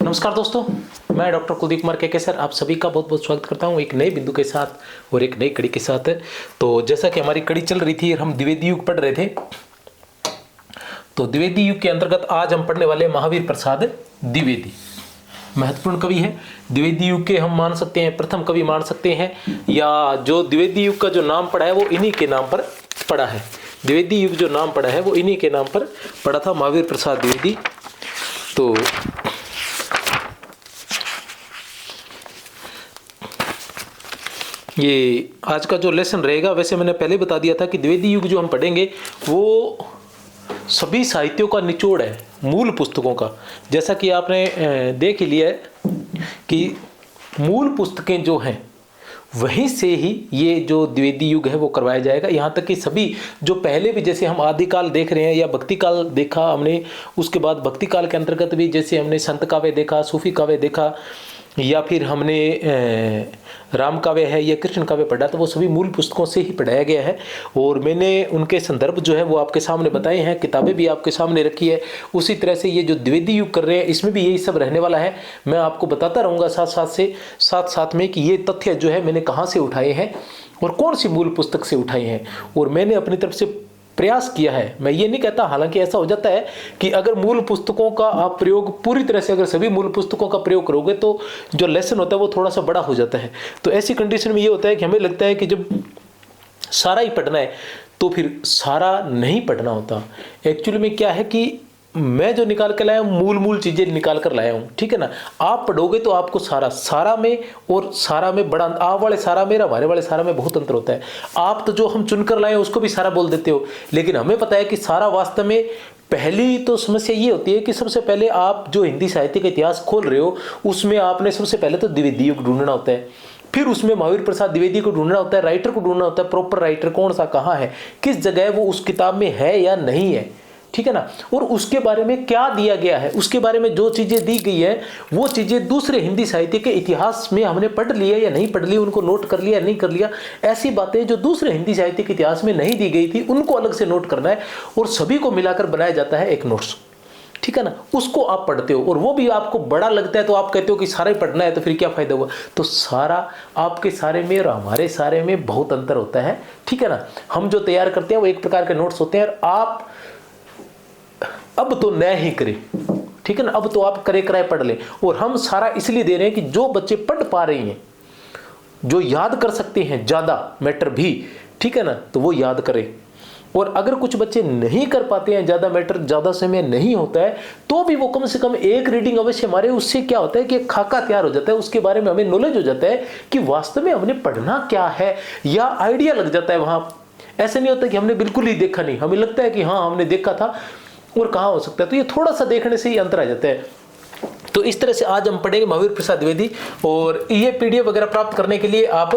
नमस्कार दोस्तों, मैं डॉक्टर कुलदीप कुमार के सर आप सभी का बहुत बहुत स्वागत करता हूं एक नए बिंदु के साथ और एक नई कड़ी के साथ। तो जैसा कि हमारी कड़ी चल रही थी, हम द्विवेदी युग पढ़ रहे थे। तो द्विवेदी युग के अंतर्गत आज हम पढ़ने वाले महावीर प्रसाद द्विवेदी। महत्वपूर्ण कवि है। द्विवेदी युग के हम मान सकते हैं प्रथम कवि मान सकते हैं, या जो द्विवेदी युग का जो नाम पड़ा है वो इन्हीं के नाम पर पड़ा है। द्विवेदी युग जो नाम पड़ा है वो इन्हीं के नाम पर पड़ा था, महावीर प्रसाद द्विवेदी। तो ये आज का जो लेसन रहेगा, वैसे मैंने पहले बता दिया था कि द्विवेदी युग जो हम पढ़ेंगे वो सभी साहित्यों का निचोड़ है, मूल पुस्तकों का। जैसा कि आपने देख ही लिया है कि मूल पुस्तकें जो हैं वहीं से ही ये जो द्विवेदी युग है वो करवाया जाएगा। यहाँ तक कि सभी जो पहले भी, जैसे हम आदिकाल देख रहे हैं या भक्ति काल देखा हमने, उसके बाद भक्ति काल के अंतर्गत भी जैसे हमने संत काव्य देखा, सूफी काव्य देखा, या फिर हमने राम काव्य है या कृष्ण काव्य पढ़ा, तो वो सभी मूल पुस्तकों से ही पढ़ाया गया है। और मैंने उनके संदर्भ जो है वो आपके सामने बताए हैं, किताबें भी आपके सामने रखी है। उसी तरह से ये जो द्विवेदी युग कर रहे हैं इसमें भी यही सब रहने वाला है। मैं आपको बताता रहूँगा साथ साथ में कि ये तथ्य जो है मैंने कहाँ से उठाए हैं और कौन सी मूल पुस्तक से उठाए हैं। और मैंने अपनी तरफ से प्रयास किया है। मैं ये नहीं कहता, हालांकि ऐसा हो जाता है कि अगर मूल पुस्तकों का आप प्रयोग पूरी तरह से, अगर सभी मूल पुस्तकों का प्रयोग करोगे तो जो लेसन होता है वो थोड़ा सा बड़ा हो जाता है। तो ऐसी कंडीशन में ये होता है कि हमें लगता है कि जब सारा ही पढ़ना है तो फिर सारा नहीं पढ़ना होता। एक्चुअली में क्या है कि मैं जो निकाल कर लाया हूँ, मूल चीज़ें निकाल कर लाया हूँ, ठीक है ना। आप पढ़ोगे तो आपको सारा में और सारा में बड़ा, आप वाले सारा में हमारे वाले सारा में बहुत अंतर होता है। आप तो जो हम चुनकर लाए उसको भी सारा बोल देते हो, लेकिन हमें पता है कि सारा वास्तव में, पहली तो समस्या ये होती है कि सबसे पहले आप जो हिंदी साहित्य का इतिहास खोल रहे हो उसमें आपने सबसे पहले तो द्विवेदी युग ढूंढना होता है। फिर उसमें महावीर प्रसाद द्विवेदी को ढूंढना होता है, राइटर को ढूंढना होता है, प्रॉपर राइटर कौन सा कहाँ है, किस जगह वो उस किताब में है या नहीं है, ठीक है ना। और उसके बारे में क्या दिया गया है, उसके बारे में जो चीज़ें दी गई है वो चीज़ें दूसरे हिंदी साहित्य के इतिहास में हमने पढ़ लिया या नहीं पढ़ लिया, उनको नोट कर लिया या नहीं कर लिया। ऐसी बातें जो दूसरे हिंदी साहित्य के इतिहास में नहीं दी गई थी उनको अलग से नोट करना है और सभी को मिलाकर बनाया जाता है एक नोट्स, ठीक है ना। उसको आप पढ़ते हो और वो भी आपको बड़ा लगता है तो आप कहते हो कि सारा ही पढ़ना है, तो फिर क्या फ़ायदा हुआ। तो सारा आपके सारे में और हमारे सारे में बहुत अंतर होता है, ठीक है ना। हम जो तैयार करते हैं वो एक प्रकार के नोट्स होते हैं और आप अब तो न ही करें, ठीक है ना। अब तो आप करे कराए पढ़ लें। और हम सारा इसलिए दे रहे हैं कि जो बच्चे पढ़ पा रहे हैं, जो याद कर सकते हैं ज़्यादा मैटर भी, ठीक है ना, तो वो याद करें। और अगर कुछ बच्चे नहीं कर पाते हैं, ज़्यादा मैटर, ज़्यादा समय नहीं होता है, तो भी वो कम से कम एक रीडिंग अवश्य हमारे, उससे क्या होता है कि एक खाका तैयार हो जाता है, उसके बारे में हमें नॉलेज हो जाता है कि वास्तव में हमने पढ़ना क्या है, या आइडिया लग जाता है वहाँ। ऐसे नहीं होता कि हमने बिल्कुल ही देखा नहीं, हमें लगता है कि हाँ हमने देखा था और कहाँ हो सकता है। तो ये थोड़ा सा देखने से ही अंतर आ जाता है। तो इस तरह से आज हम पढ़ेंगे महावीर प्रसाद द्विवेदी। और ये पीडीएफ वगैरह प्राप्त करने के लिए आप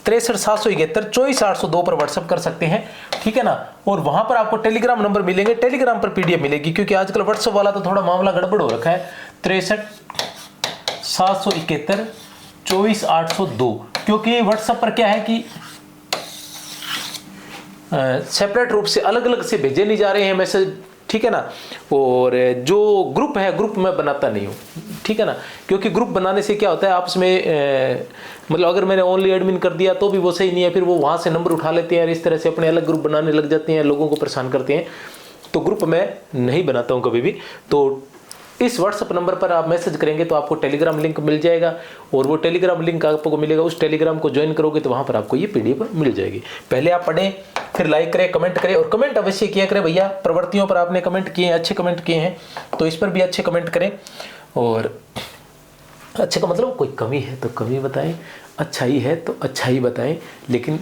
63 771 24 802 पर व्हाट्सएप कर सकते हैं, ठीक है ना। और वहां पर आपको टेलीग्राम नंबर मिलेंगे, टेलीग्राम पर पीडीएफ मिलेगी, क्योंकि आजकल व्हाट्सएप वाला तो थोड़ा मामला गड़बड़ हो रखा है। 63 771 24 802, क्योंकि व्हाट्सएप पर क्या है कि सेपरेट रूप से अलग अलग से भेजे नहीं जा रहे हैं मैसेज, ठीक है ना। और जो ग्रुप है, ग्रुप मैं बनाता नहीं हूँ, ठीक है ना, क्योंकि ग्रुप बनाने से क्या होता है आपस में मतलब अगर मैंने ओनली एडमिन कर दिया तो भी वो सही नहीं है, फिर वो वहाँ से नंबर उठा लेते हैं और इस तरह से अपने अलग ग्रुप बनाने लग जाते हैं, लोगों को परेशान करते हैं। तो ग्रुप मैं नहीं बनाता हूँ कभी भी। तो इस व्हाट्सएप नंबर पर आप मैसेज करेंगे तो आपको टेलीग्राम लिंक मिल जाएगा, और वो टेलीग्राम लिंक आपको मिलेगा, उस टेलीग्राम को ज्वाइन करोगे तो वहाँ पर आपको ये पीडीएफ मिल जाएगी। पहले आप पढ़ें, फिर लाइक करें, कमेंट करें, और कमेंट अवश्य किया करें भैया। प्रवृत्तियों पर आपने कमेंट किए हैं, अच्छे कमेंट किए हैं, तो इस पर भी अच्छे कमेंट करें। और अच्छे का मतलब कोई कमी है तो कमी बताएं, अच्छाई है तो अच्छाई बताएं, लेकिन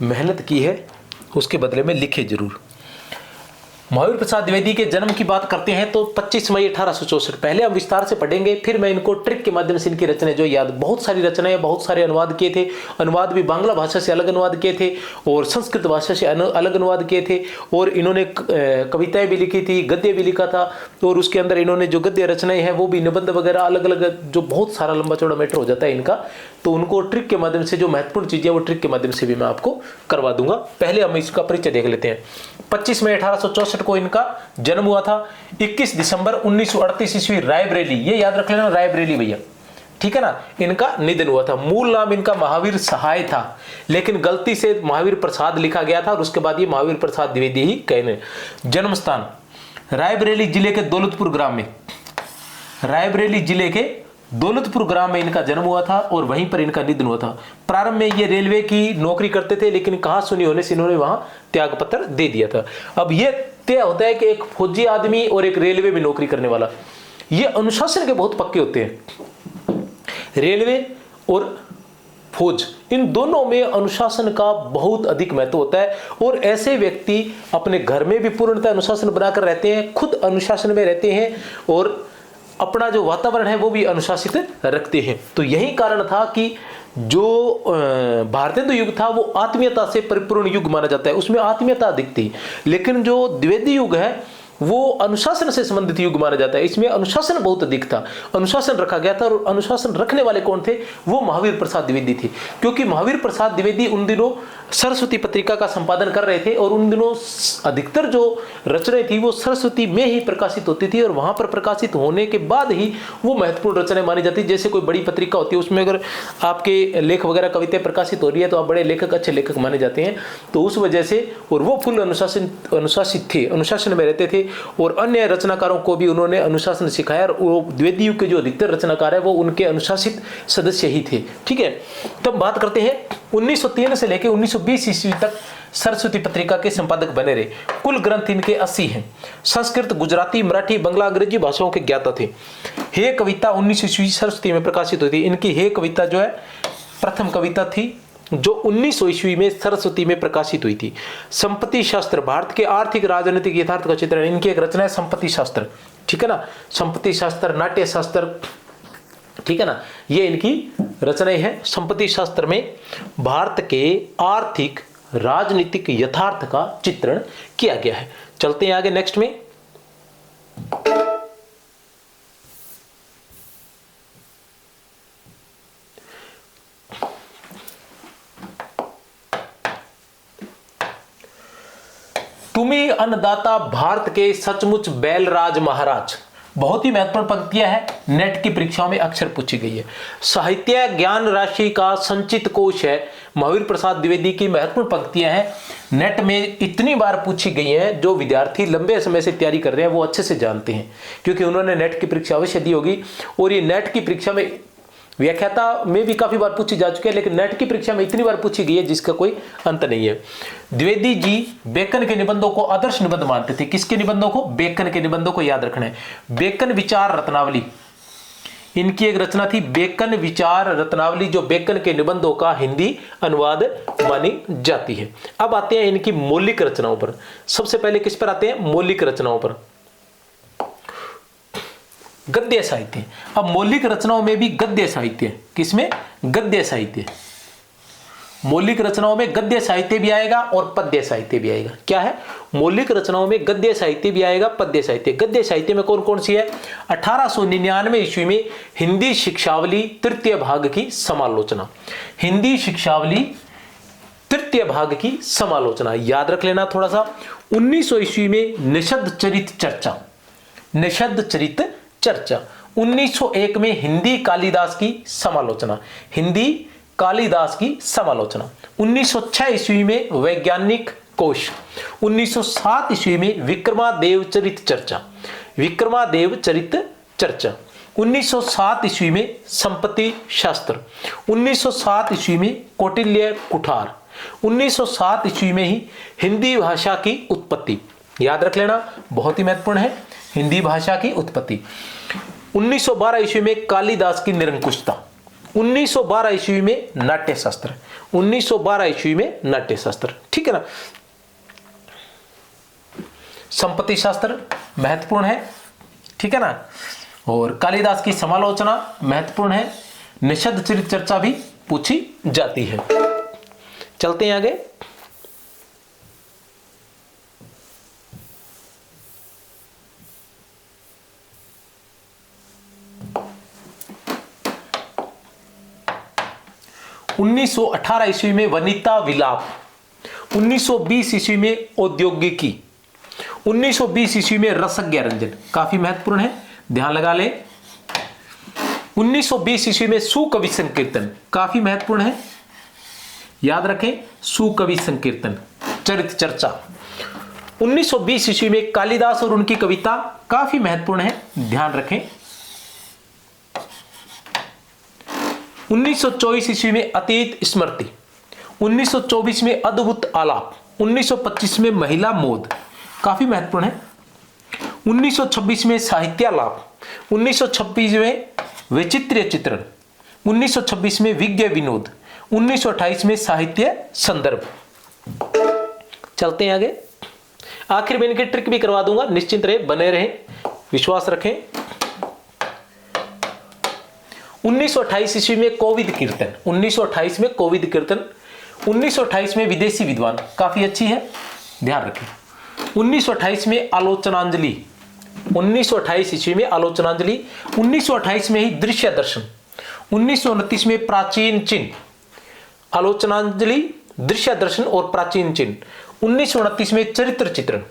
मेहनत की है उसके बदले में लिखे जरूर। महावीर प्रसाद द्विवेदी के जन्म की बात करते हैं तो 25 मई 1864। पहले हम विस्तार से पढ़ेंगे, फिर मैं इनको ट्रिक के माध्यम से इनकी रचनाएं जो याद, बहुत सारी रचनाएं, बहुत सारे अनुवाद किए थे। अनुवाद भी बांग्ला भाषा से अलग अनुवाद किए थे और संस्कृत भाषा से अलग अनुवाद किए थे। और इन्होंने कविताएं भी लिखी थी, गद्य भी लिखा था, और उसके अंदर इन्होंने जो गद्य रचनाएं हैं वो भी निबंध वगैरह अलग अलग, जो बहुत सारा लंबा चौड़ा मैटर हो जाता है इनका। तो उनको ट्रिक के माध्यम से जो महत्वपूर्ण चीज़ें वो ट्रिक के माध्यम से भी मैं आपको करवा दूंगा। पहले हम इसका परिचय देख लेते हैं। 25 मई 1864 1965 को इनका जन्म हुआ था। 21 दिसंबर 1938 ईस्वी रायबरेली, ये याद रख लेना रायबरेली भैया, ठीक है ना, इनका निधन हुआ था। मूल नाम इनका महावीर सहाय था, लेकिन गलती से महावीर प्रसाद लिखा गया था और उसके बाद ये महावीर प्रसाद द्विवेदी ही कहने। जन्म स्थान रायबरेली जिले के दौलतपुर ग्राम में, रायबरेली जिले के दौलतपुर ग्राम में इनका जन्म हुआ था और वहीं पर इनका निधन हुआ था। प्रारंभ में ये रेलवे की नौकरी करते थे, लेकिन कहा सुनी होने से इन्होंने वहां त्यागपत्र दे दिया था। अब ये तय होता है कि एक फौजी आदमी और एक रेलवे में नौकरी करने वाला, ये अनुशासन के बहुत पक्के होते हैं। रेलवे और फौज, इन दोनों में अनुशासन का बहुत अधिक महत्व होता है और ऐसे व्यक्ति अपने घर में भी पूर्णतः अनुशासन बनाकर रहते हैं, खुद अनुशासन में रहते हैं और अपना जो वातावरण है वो भी अनुशासित रखते हैं। तो यही कारण था कि जो भारतेंदु युग था वो आत्मीयता से परिपूर्ण युग माना जाता है, उसमें आत्मीयता अधिक थी। लेकिन जो द्विवेदी युग है वो अनुशासन से संबंधित युग माना जाता है, इसमें अनुशासन बहुत अधिक था, अनुशासन रखा गया था। और अनुशासन रखने वाले कौन थे? वो महावीर प्रसाद द्विवेदी थे, क्योंकि महावीर प्रसाद द्विवेदी उन दिनों सरस्वती पत्रिका का संपादन कर रहे थे और उन दिनों अधिकतर जो रचनाएं थी वो सरस्वती में ही प्रकाशित होती थी और वहां पर प्रकाशित होने के बाद ही वो महत्वपूर्ण रचनाएं मानी जाती। जैसे कोई बड़ी पत्रिका होती है, उसमें अगर आपके लेख वगैरह कविताएं प्रकाशित हो रही है तो आप बड़े लेखक, अच्छे लेखक माने जाते हैं। तो उस वजह से, और वो फुल अनुशासित थे, अनुशासन में रहते थे और अन्य रचनाकारों को भी उन्होंने अनुशासन सिखाया। और वो द्विवेदी युग के जो अधिकतर रचनाकार है वो उनके अनुशासित सदस्य ही थे, ठीक है। तब बात करते हैं 1903 से लेकर 1920 ईस्वी तक सरस्वती पत्रिका के संपादक बने रहे। कुल ग्रंथ इनके 80 हैं। संस्कृत, गुजराती, मराठी, बंगला, अंग्रेजी भाषाओं के ज्ञाता थे। हे कविता 19 ईस्वी सरस्वती में प्रकाशित हुई थी। इनकी हे कविता जो है प्रथम कविता थी जो 1900 ईस्वी में सरस्वती में प्रकाशित हुई थी। संपत्ति शास्त्र, भारत के आर्थिक राजनीतिक यथार्थ का चित्रण, इनकी एक रचना है संपत्ति शास्त्र, ठीक है ना। संपत्ति शास्त्र, नाट्य शास्त्र, ठीक है ना, ये इनकी रचनाएं हैं। संपत्ति शास्त्र में भारत के आर्थिक राजनीतिक यथार्थ का चित्रण किया गया है। चलते हैं आगे नेक्स्ट में। तुम्ही अन्नदाता भारत के सचमुच बैलराज महाराज, बहुत ही महत्वपूर्ण पंक्तियां हैं, नेट की परीक्षाओं में अक्सर पूछी गई है। साहित्य ज्ञान राशि का संचित कोश है, महावीर प्रसाद द्विवेदी की महत्वपूर्ण पंक्तियां हैं, नेट में इतनी बार पूछी गई हैं। जो विद्यार्थी लंबे समय से तैयारी कर रहे हैं वो अच्छे से जानते हैं, क्योंकि उन्होंने नेट की परीक्षा अवश्य दी होगी। और ये नेट की परीक्षा में व्याख्याता में भी काफी बार पूछी जा चुकी है, लेकिन नेट की परीक्षा में इतनी बार पूछी गई है जिसका कोई अंत नहीं है। द्विवेदी जी बेकन के निबंधों को आदर्श निबंध मानते थे। किसके निबंधों को? बेकन के निबंधों को याद रखना है। बेकन विचार रत्नावली, इनकी एक रचना थी बेकन विचार रत्नावली, जो बेकन के निबंधों का हिंदी अनुवाद मानी जाती है। अब आते हैं इनकी मौलिक रचनाओं पर। सबसे पहले किस पर आते हैं? मौलिक रचनाओं पर। गद्य साहित्य। अब मौलिक रचनाओं में भी गद्य साहित्य, किसमें? गद्य साहित्य। मौलिक रचनाओं में गद्य साहित्य भी आएगा और पद्य साहित्य भी आएगा। क्या है? मौलिक रचनाओं में गद्य साहित्य भी आएगा, पद्य साहित्य। गद्य साहित्य में कौन कौन सी है? 1899 ईस्वी में हिंदी शिक्षावली तृतीय भाग की समालोचना। हिंदी शिक्षावली तृतीय भाग की समालोचना याद रख लेना थोड़ा सा। 1900 ईस्वी में निषद चरित चर्चा, निषद चरित चर्चा। 1901 में हिंदी कालिदास की समालोचना, हिंदी कालिदास की समालोचना। 1906 ईस्वी में वैज्ञानिक कोश। 1907 ईस्वी में विक्रमादेव चरित चर्चा, विक्रमादेव चरित चर्चा। 1907 ईस्वी में संपत्ति शास्त्र। 1907 ईस्वी में कौटिल्य कुठार। 1907 ईस्वी में ही हिंदी भाषा की उत्पत्ति, याद रख लेना, बहुत ही महत्वपूर्ण है, हिंदी भाषा की उत्पत्ति। 1912 ईस्वी में कालिदास की निरंकुशता। 1912 ईस्वी में नाट्य शास्त्र। 1912 ईस्वी में नाट्य शास्त्र, ठीक है ना। संपत्ति शास्त्र महत्वपूर्ण है, ठीक है ना, और कालिदास की समालोचना महत्वपूर्ण है। निषद चरित चर्चा भी पूछी जाती है। चलते हैं आगे। – 1918 ईस्वी में वनिता विलाप। 1920 ईस्वी में औद्योगिकी। 1920 ईस्वी में रसज्ञ रंजन, काफी महत्वपूर्ण है, ध्यान लगा ले। 1920 ईस्वी में सुकवि संकीर्तन, काफी महत्वपूर्ण है, याद रखें, सुकवि संकीर्तन। चरित्र चर्चा 1920 ईस्वी में कालिदास और उनकी कविता, काफी महत्वपूर्ण है, ध्यान रखें। 1924 ईस्वी में अतीत स्मृति, 1924 में अद्भुत आलाप, 1925 में महिला मोद, काफी महत्वपूर्ण है। 1926 में साहित्यालाप, 1926 में विचित्र चित्रण, 1926 में विज्ञ विनोद, 1928 में साहित्य संदर्भ। चलते हैं आगे, आखिर में इनके ट्रिक भी करवा दूंगा, निश्चिंत रहे, बने रहें, विश्वास रखें। 1928 ईस्वी में कोविद कीर्तन, 1928 में कोविद कीर्तन, 1928 में विदेशी विद्वान, काफी अच्छी है, ध्यान रखें। 1928 में आलोचनांजलि, 1928 ईस्वी में आलोचनांजलि, 1928 में ही दृश्य दर्शन, 1929 में प्राचीन चिन्ह, आलोचनांजलि, दृश्य दर्शन और प्राचीन चिन्ह, 1929 में चरित्र चित्रण,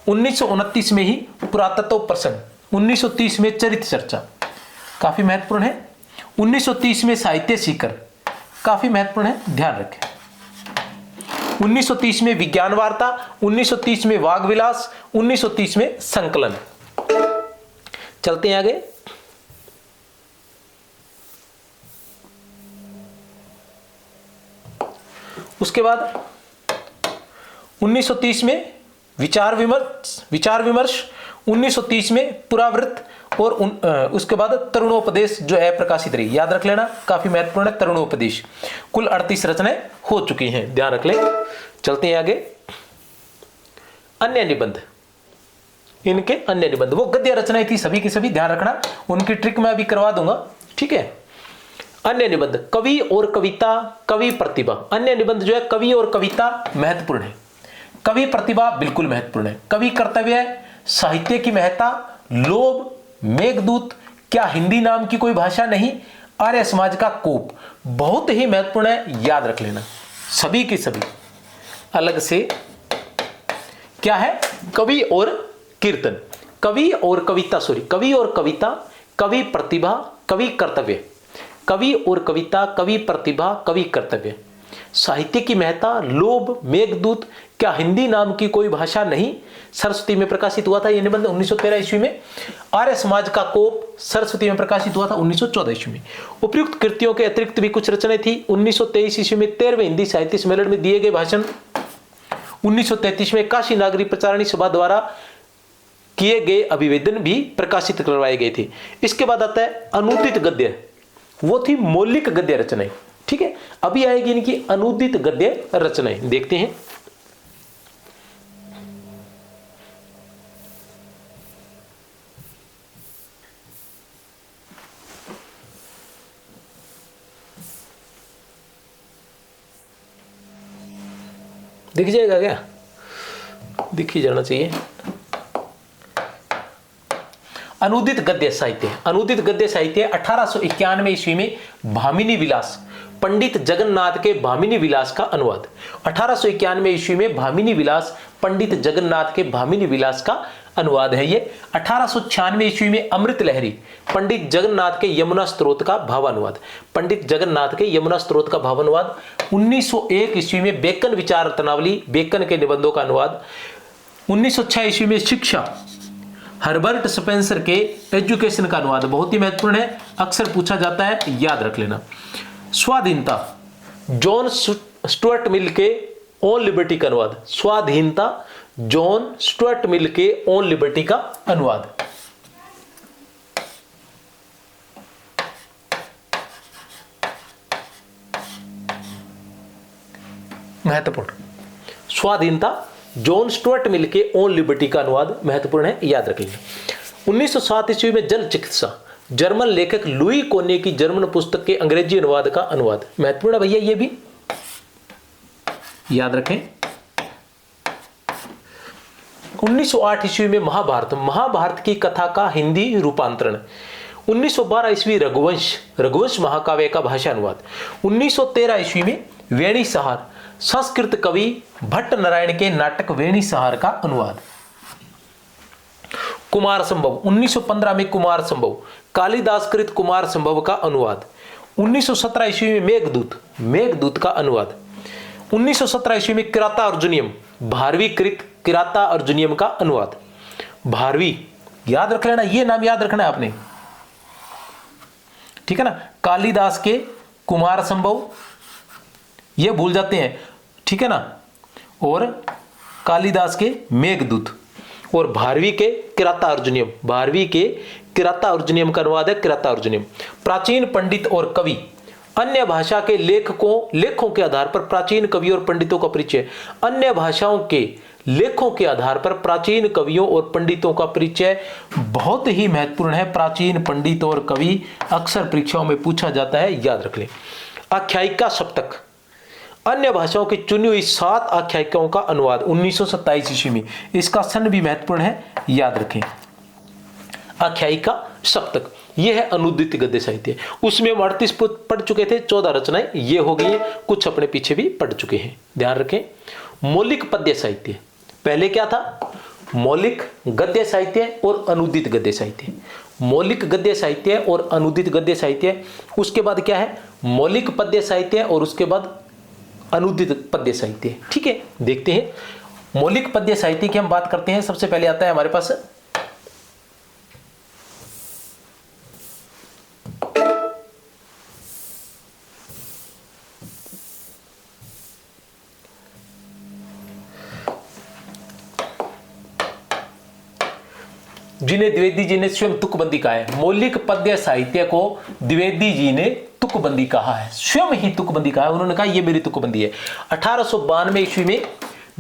1929 में ही पुरातत्व प्रसंग, 1930 में चरित्र चर्चा, काफी महत्वपूर्ण है। 1930 में साहित्य सीकर, काफी महत्वपूर्ण है, ध्यान रखें। 1930 में विज्ञान वार्ता, 1930 में वाग विलास, 1930 में संकलन। चलते हैं आगे, उसके बाद 1930 में विचार विमर्श, 1930 में पुरावृत्त और उसके बाद तरुणोपदेश जो है प्रकाशित रही, याद रख लेना, काफी महत्वपूर्ण है तरुणोपदेश। कुल 38 रचनाएं हो चुकी हैं, ध्यान रख ले। चलते हैं आगे, अन्य निबंध, इनके अन्य निबंध, वो गद्य रचनाएं थी सभी की सभी, ध्यान रखना, उनकी ट्रिक मैं अभी करवा दूंगा, ठीक है। अन्य निबंध, कवि और कविता, कवि प्रतिभा। अन्य निबंध जो है कवि और कविता महत्वपूर्ण है, कवि प्रतिभा बिल्कुल महत्वपूर्ण है, कवि कर्तव्य, साहित्य की महत्ता, लोभ, मेघदूत, क्या हिंदी नाम की कोई भाषा नहीं, आर्य समाज का कोप, बहुत ही महत्वपूर्ण है, याद रख लेना, सभी की सभी। अलग से क्या है, कवि और कीर्तन, कवि और कविता, कवि और कविता, कवि प्रतिभा, कवि कर्तव्य, कवि और कविता, कवि प्रतिभा, कवि कर्तव्य, साहित्य की महत्ता, लोभ, मेघदूत, क्या हिंदी नाम की कोई भाषा नहीं, सरस्वती में प्रकाशित हुआ था यह निबंध 1913 ईस्वी में। आर्य समाज का कोप, सरस्वती में प्रकाशित हुआ था 1914 ईस्वी में। उपयुक्त कृतियों के अतिरिक्त भी कुछ रचनाएं थी। 1923 ईस्वी में 13वें हिंदी साहित्य सम्मेलन में दिए गए भाषण, 1933 में काशी नागरी प्रचारणी सभा द्वारा किए गए अभिवेदन भी प्रकाशित करवाए गए थे। इसके बाद आता है अनुदित गद्य, वो थी मौलिक गद्य रचनाएं, ठीक है। अभी आएगी इनकी अनुदित गद्य रचनाएं, देखते हैं। दिख जाएगा क्या, दिख ही जाना चाहिए। अनुदित गद्य साहित्य, अनुदित गद्य साहित्य 1891 ईस्वी में भामिनी विलास, पंडित जगन्नाथ के भामिनी विलास का अनुवाद। 1891 ईस्वी में भामिनी विलास, पंडित जगन्नाथ के भामिनी विलास का अनुवाद है ये। 1896 ईस्वी में अमृत लहरी, पंडित जगन्नाथ के यमुना स्तोत्र का भावानुवाद, पंडित जगन्नाथ के यमुना स्तोत्र का भावानुवाद। 1901 ईस्वी में बेकन विचार रत्नावली, बेकन के निबंधों का अनुवाद। 1906 ईस्वी में शिक्षा, हर्बर्ट स्पेंसर के एजुकेशन का अनुवाद, बहुत ही महत्वपूर्ण है, अक्सर पूछा जाता है, याद रख लेना। स्वाधीनता, जॉन स्टुअर्ट मिल के ऑन लिबर्टी का अनुवाद, स्वाधीनता, जॉन स्टुअर्ट मिल के ऑन लिबर्टी का अनुवाद। महत्वपूर्ण, स्वाधीनता, जॉन स्टुअर्ट मिल के ऑन लिबर्टी का अनुवाद महत्वपूर्ण है, याद रखिए। 1907 ईस्वी में जल चिकित्सा, जर्मन लेखक लुई कोने की जर्मन पुस्तक के अंग्रेजी अनुवाद का अनुवाद, महत्वपूर्ण है भैया, ये भी याद रखें। 1908 ईस्वी में महाभारत, महाभारत की कथा का हिंदी रूपांतरण। 1912 ईस्वी रघुवंश महाकाव्य का भाषा अनुवाद। 1913 ईस्वी में वेणी सहार, संस्कृत कवि भट्ट नारायण के नाटक वेणी सहार का अनुवाद। कुमार संभव 1915 में कुमार संभव, कालिदास कृत कुमार संभव का अनुवाद। 1917 ईस्वी में मेघदूत, मेघदूत का अनुवाद। 1917 ईस्वी में किराता अर्जुनियम, भारवी कृत किराता अर्जुनियम का अनुवाद। भारवी याद रख लेना, ये नाम याद रखना है आपने, ठीक है ना। कालिदास के कुमार संभव ये भूल जाते हैं, ठीक है ना, और कालिदास के मेघदूत और भारवी के किराता अर्जुनियम, भारवी के किराता अर्जुनियम का अनुवाद है किराता अर्जुनियम। प्राचीन पंडित और कवि, अन्य भाषा के लेखों के आधार पर प्राचीन कवियों और पंडितों का परिचय। अन्य भाषाओं के लेखों के आधार पर प्राचीन कवियों और पंडितों का परिचय बहुत ही महत्वपूर्ण है। प्राचीन पंडित और कवि अक्सर परीक्षाओं में पूछा जाता है, याद रख लें। आख्यायिका सप्तक, अन्य भाषाओं की चुनी हुई 7 आख्यायिकाओं का अनुवाद 1927 ईस्वी में। इसका सन भी महत्वपूर्ण है, याद रखें। आख्यायिका सप्तक यह है अनुदित गद्य साहित्य। उसमें हम 38 पढ़ चुके थे, 14 रचनाएं ये हो गई, कुछ अपने पीछे भी पढ़ चुके हैं, ध्यान रखें। मौलिक पद्य साहित्य, पहले क्या था? मौलिक गद्य साहित्य और अनुदित गद्य साहित्य। मौलिक गद्य साहित्य और अनुदित गद्य साहित्य, उसके बाद क्या है? मौलिक पद्य साहित्य और उसके बाद अनुदित पद्य साहित्य। ठीक है, देखते हैं। मौलिक पद्य साहित्य की हम बात करते हैं। सबसे पहले आता है हमारे पास जिन्हें द्विवेदी जी ने स्वयं तुकबंदी कहा है। मौलिक पद्य साहित्य को द्विवेदी जी ने तुकबंदी कहा है, स्वयं ही तुकबंदी कहा है। उन्होंने कहा ये मेरी तुकबंदी है। 1892 ईस्वी में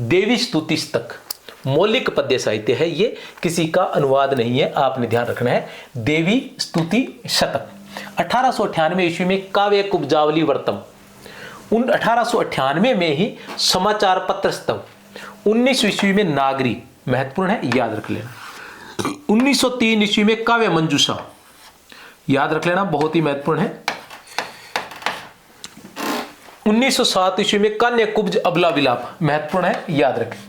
देवी स्तुति शतक मौलिक पद्य साहित्य है, ये किसी का अनुवाद नहीं है, आपने ध्यान रखना है। देवी स्तुति शतक। 1898 ईस्वी में काव्य कुब्जावली वर्तम, 1898 में ही समाचार पत्र स्तव। 19 ईस्वी में नागरी, महत्वपूर्ण है, याद रख लेना। 1903 ईस्वी में काव्य मंजूषा, याद रख लेना, बहुत ही महत्वपूर्ण है। 1907 ईस्वी में कान्य कुब्ज अबला विलाप, महत्वपूर्ण है, याद रखें।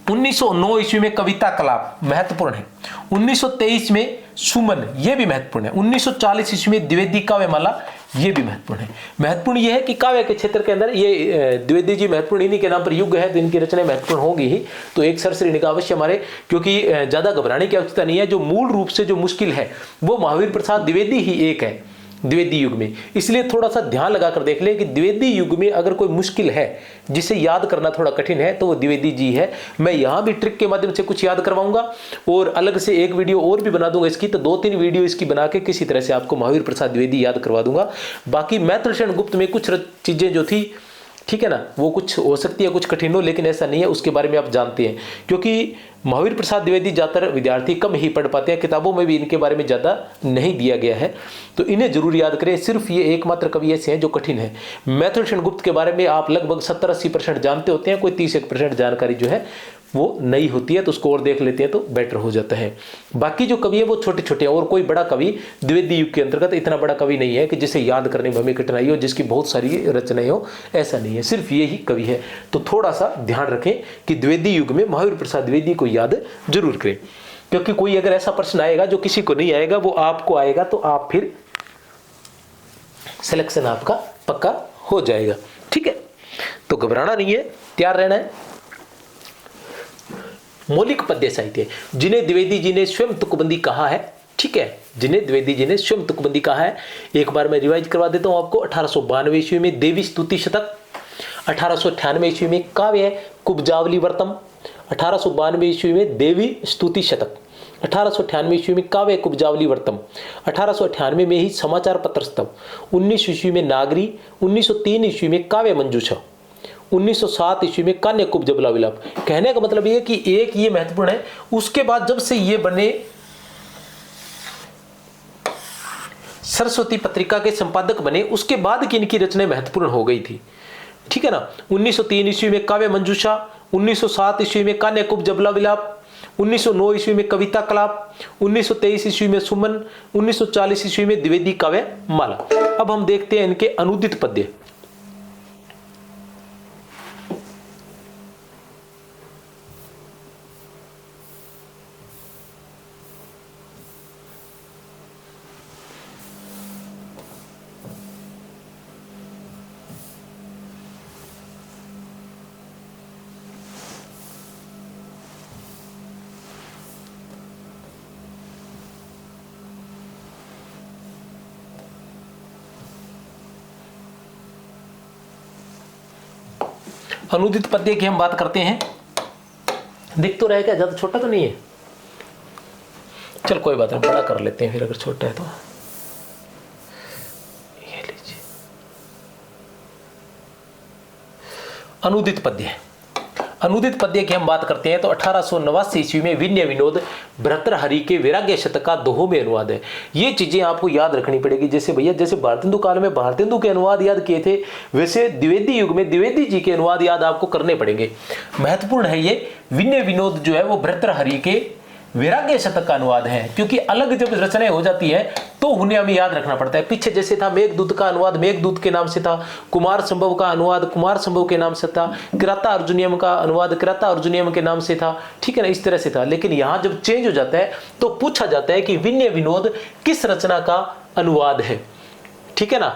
1909 ईस्वी में कविता कलाप, महत्वपूर्ण है। 1923 में सुमन, यह भी महत्वपूर्ण है। 1940 ईस्वी में द्विवेदी काव्यमाला, यह भी महत्वपूर्ण है। महत्वपूर्ण यह है कि काव्य के क्षेत्र के अंदर ये द्विवेदी जी महत्वपूर्ण, इन्हीं के नाम पर युग है तो इनकी रचनाएं महत्वपूर्ण होगी ही। तो एक सरसरी निगाह अवश्य हमारे, क्योंकि ज्यादा घबराने की आवश्यकता नहीं है। जो मूल रूप से जो मुश्किल है वो महावीर प्रसाद द्विवेदी ही एक है द्विवेदी युग में। इसलिए थोड़ा सा ध्यान लगाकर देख लें कि द्विवेदी युग में अगर कोई मुश्किल है जिसे याद करना थोड़ा कठिन है तो वो द्विवेदी जी है। मैं यहाँ भी ट्रिक के माध्यम से कुछ याद करवाऊंगा और अलग से एक वीडियो और भी बना दूंगा इसकी, तो 2-3 वीडियो इसकी बना के किसी तरह से आपको महावीर प्रसाद द्विवेदी याद करवा दूंगा। बाकी मैत्रसेन गुप्त में कुछ चीजें जो थी, ठीक है ना, वो कुछ हो सकती है कुछ कठिन हो, लेकिन ऐसा नहीं है, उसके बारे में आप जानते हैं। क्योंकि महावीर प्रसाद द्विवेदी ज़्यादातर विद्यार्थी कम ही पढ़ पाते हैं, किताबों में भी इनके बारे में ज़्यादा नहीं दिया गया है, तो इन्हें जरूर याद करें। सिर्फ ये एकमात्र कवि ऐसे हैं जो कठिन है। मैत्रसेन गुप्त के बारे में आप लगभग 70-80% जानते होते हैं, कोई 30-1% जानकारी जो है वो नई होती है, तो उसको और देख लेते हैं तो बेटर हो जाता है। बाकी जो कवि है वो छोटे छोटे हैं, और कोई बड़ा कवि द्विवेदी युग के अंतर्गत इतना बड़ा कवि नहीं है कि जिसे याद करने में हमें कठिनाई हो, जिसकी बहुत सारी रचनाएं हो, ऐसा नहीं है, सिर्फ ये ही कवि है। तो थोड़ा सा ध्यान रखें कि द्विवेदी युग में महावीर प्रसाद द्विवेदी को याद जरूर करें, क्योंकि कोई अगर ऐसा प्रश्न आएगा जो किसी को नहीं आएगा वो आपको आएगा, तो आप फिर सिलेक्शन आपका पक्का हो जाएगा। ठीक है, तो घबराना नहीं है, तैयार रहना है। मौलिक पद्य साहित्य जिन्हें द्विवेदी जी ने स्वयं तुकबंदी कहा है, ठीक है, जिन्हें द्विवेदी जी ने स्वयं तुकबंदी कहा है। एक बार मैं रिवाइज करवा देता हूं आपको। 1892 ईस्वी में देवी स्तुति शतक, 1898 ईस्वी में काव्य कुब्जावली वर्तम, 1892 ईस्वी में देवी स्तुति शतक, 1898 ईस्वी में काव्य कुब्जावली वर्तम, 1898 में ही समाचार पत्र स्तव, 19 ईस्वी में नागरी, 1903 ईस्वी में काव्य मंजूषा, 1907 ईस्वी में कान्य कुब्ज अबला विलाप। कहने का मतलब ये कि एक ये महत्वपूर्ण है। उसके बाद जब से ये बने सरस्वती पत्रिका के संपादक बने, उसके बाद की इनकी रचनाएं महत्वपूर्ण हो गई थी, ठीक है ना। 1903 ईस्वी में काव्य मंजूषा, 1907 ईस्वी में कान्य कुब्ज अबला विलाप, 1909 ईस्वी में कविता कलाप, 1923 ईस्वी में सुमन, 1940 ईस्वी में द्विवेदी काव्य माला। अब हम देखते हैं इनके अनुदित पद्य। अनुदित पद्य की हम बात करते हैं। दिख तो रहा क्या, ज्यादा छोटा तो नहीं है? चल कोई बात नहीं, बड़ा कर लेते हैं फिर अगर छोटा है तो। ये लीजिए अनुदित पद्य। अनुदित पद्य की हम बात करते हैं तो 1889 ईस्वी में विनय विनोद भर्तृहरि के वैराग्य शतक का दोहों में अनुवाद है। ये चीजें आपको याद रखनी पड़ेगी। जैसे भैया जैसे भारतेंदु काल में भारतेंदु के अनुवाद याद किए थे, वैसे द्विवेदी युग में द्विवेदी जी के अनुवाद याद आपको करने पड़ेंगे। महत्वपूर्ण है ये। विनय विनोद जो है वो भर्तृहरि के वैराग्य शतक का अनुवाद है, क्योंकि अलग जब रचनाएं हो जाती है तो उन्हें हमें याद रखना पड़ता है। पीछे जैसे था मेघदूत का अनुवाद मेघदूत के नाम से था, कुमार संभव का अनुवाद कुमार संभव के नाम से था, किराता अर्जुनियम का अनुवाद किराता अर्जुनियम के नाम से था, ठीक है ना, इस तरह से था। लेकिन यहां जब चेंज हो जाता है तो पूछा जाता है कि विनय विनोद किस रचना का अनुवाद है, ठीक है ना,